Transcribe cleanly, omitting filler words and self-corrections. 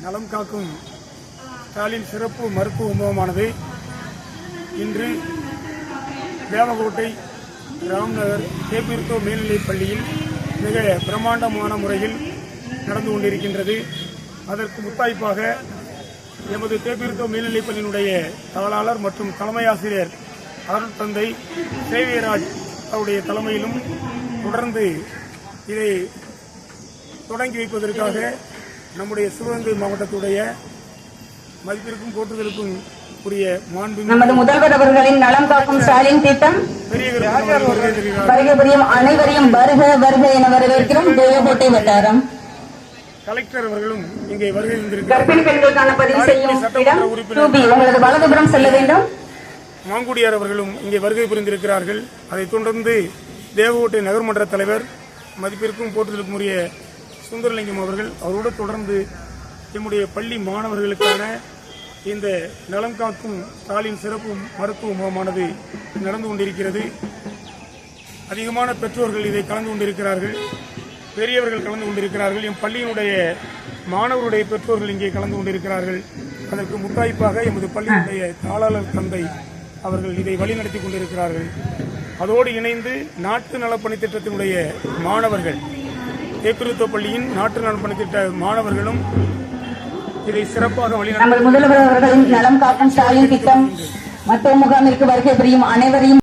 நலம் காக்கும் ஸ்டாலின் சிறப்பு மருத்துவ முகாமானது இன்று தேவகோட்டை ராம்நகர் கேபிர்தோ மேல்நிலைப் பள்ளியில் மிக பிரமாண்டமான முறையில் நடந்து கொண்டிருக்கின்றது. அதற்கு முத்தாய்ப்பாக எமது கேபிர்தோ மேல்நிலைப் பள்ளியினுடைய தாளாளர் மற்றும் தலைமை ஆசிரியர் அருள் தந்தை சேவியராஜ் அவருடைய தலைமையிலும் தொடர்ந்து இதை தொடங்கி வைப்பதற்காக நம்முடைய சிவகங்கை மாவட்டத்துடைய மதிப்பிற்கும் போற்றுதலுக்கும் உரிய நமது முதல்வர் அவர்களின் நலம் காக்கும் ஸ்டாலின் திட்டம் வருகை அனைவரையும் வருக வருக என வரவேற்கிறோம். தேவகோட்டை வட்டாரம் கலெக்டர் அவர்களும் இங்கே வருகை தந்திருக்கிறார். கர்ப்பிணி பெண்களுக்கான பதிவு செய்யும் இடம் உங்களது வலதுபுறம் செல்ல வேண்டும். மாங்குடியார் அவர்களும் இங்கே வருகை புரிந்திருக்கிறார்கள். அதைத் தொடர்ந்து தேவகோட்டை நகர்மன்ற தலைவர் மதிப்பிற்கும் போற்றுதலுக்கும் உரிய சுந்தரலிங்கம் அவர்கள் அவரோடு தொடர்ந்து நம்முடைய பள்ளி மாணவர்களுக்கான இந்த நலம் காக்கும் ஸ்டாலின் சிறப்பு மருத்துவ முகாமானது நடந்து கொண்டிருக்கிறது. அதிகமான பெற்றோர்கள் இதை கலந்து கொண்டிருக்கிறார்கள், பெரியவர்கள் கலந்து கொண்டிருக்கிறார்கள். எம் பள்ளியினுடைய மாணவருடைய பெற்றோர்கள் இங்கே கலந்து கொண்டிருக்கிறார்கள். அதற்கு முத்தாய்ப்பாக எமது பள்ளியினுடைய தாளாளர் தந்தை அவர்கள் இதை வழிநடத்தி கொண்டிருக்கிறார்கள். அதோடு இணைந்து நாட்டு நலப்பணி திட்டத்தினுடைய மாணவர்கள், கேபிர்தோ பள்ளியின் நாட்டு நலப்பணி திட்ட மாணவர்களும் இதை சிறப்பாக வழிநடத்தி முதல்வர் அவர்களின் நலம் காக்கும் ஸ்டாலின் திட்டம் மருத்துவ முகாமிற்கு வருகை புரியும் அனைவரையும்